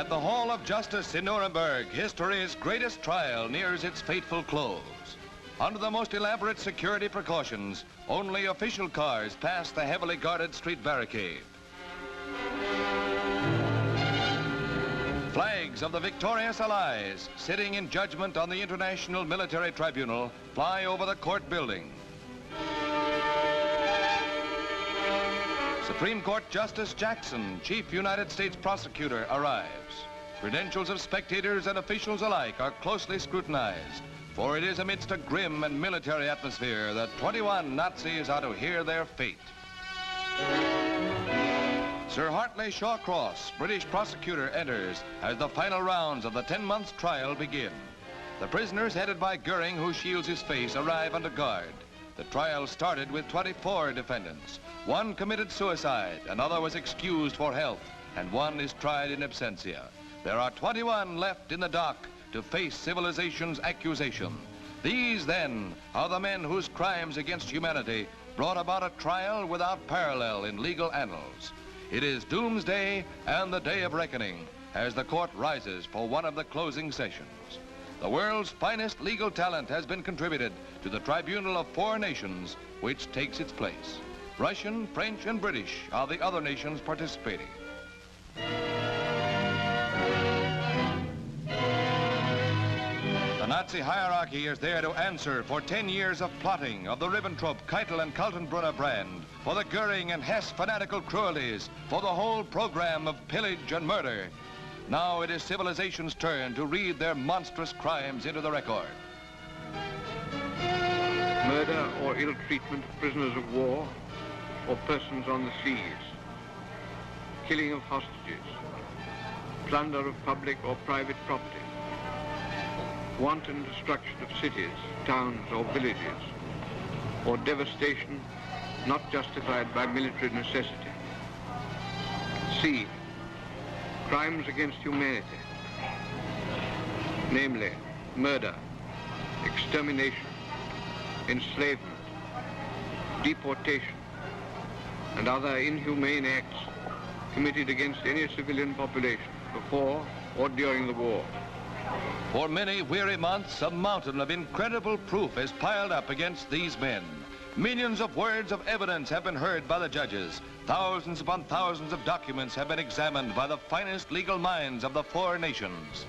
At the Hall of Justice in Nuremberg, history's greatest trial nears its fateful close. Under the most elaborate security precautions, only official cars pass the heavily guarded street barricade. Flags of the victorious Allies, sitting in judgment on the International Military Tribunal, fly over the court building. Supreme Court Justice Jackson, Chief United States Prosecutor, arrives. Credentials of spectators and officials alike are closely scrutinized, for it is amidst a grim and military atmosphere that 21 Nazis are to hear their fate. Sir Hartley Shawcross, British prosecutor, enters as the final rounds of the 10-month trial begin. The prisoners, headed by Goering, who shields his face, arrive under guard. The trial started with 24 defendants. One committed suicide, another was excused for health, and one is tried in absentia. There are 21 left in the dock to face civilization's accusation. These, then, are the men whose crimes against humanity brought about a trial without parallel in legal annals. It is doomsday and the day of reckoning as the court rises for one of the closing sessions. The world's finest legal talent has been contributed to the tribunal of 4 nations, which takes its place. Russian, French, and British are the other nations participating. The Nazi hierarchy is there to answer for 10 years of plotting of the Ribbentrop, Keitel, and Kaltenbrunner brand, for the Goering and Hess fanatical cruelties, for the whole program of pillage and murder. Now it is civilization's turn to read their monstrous crimes into the record. Murder or ill treatment of prisoners of war or persons on the seas. Killing of hostages. Plunder of public or private property. Wanton destruction of cities, towns, or villages. Or devastation not justified by military necessity. C. Crimes against humanity, namely murder, extermination, enslavement, deportation, and other inhumane acts committed against any civilian population before or during the war. For many weary months, a mountain of incredible proof is piled up against these men. Millions of words of evidence have been heard by the judges. Thousands upon thousands of documents have been examined by the finest legal minds of the 4 nations.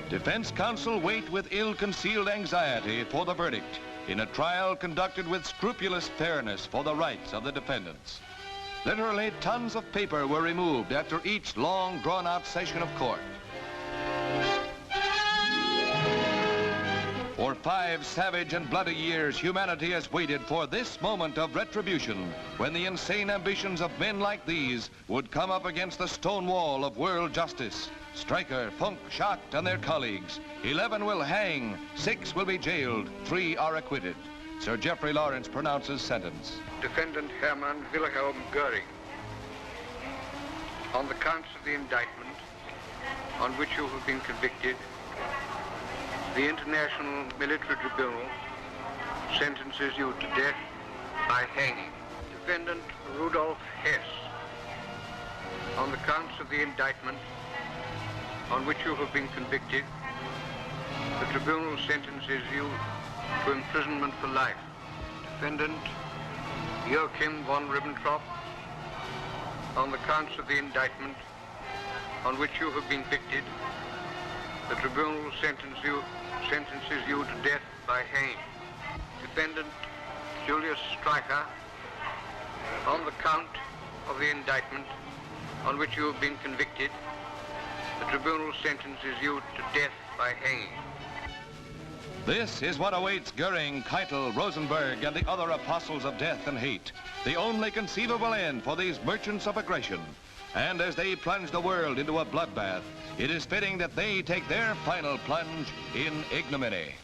Defense counsel wait with ill-concealed anxiety for the verdict in a trial conducted with scrupulous fairness for the rights of the defendants. Literally, tons of paper were removed after each long, drawn-out session of court. For 5 savage and bloody years, humanity has waited for this moment of retribution, when the insane ambitions of men like these would come up against the stone wall of world justice. Stryker, Funk, Schacht, and their colleagues. 11 will hang, 6 will be jailed, 3 are acquitted. Sir Geoffrey Lawrence pronounces sentence. Defendant Hermann Wilhelm Goering, on the counts of the indictment on which you have been convicted, the International Military Tribunal sentences you to death by hanging. Defendant Rudolf Hess, on the counts of the indictment on which you have been convicted, the tribunal sentences you to imprisonment for life. Defendant Joachim von Ribbentrop, on the counts of the indictment on which you have been convicted, the tribunal sentences you to death by hanging. Defendant Julius Stryker, on the count of the indictment on which you have been convicted, the tribunal sentences you to death by hanging. This is what awaits Goering, Keitel, Rosenberg, and the other apostles of death and hate. The only conceivable end for these merchants of aggression. And as they plunge the world into a bloodbath, it is fitting that they take their final plunge in ignominy.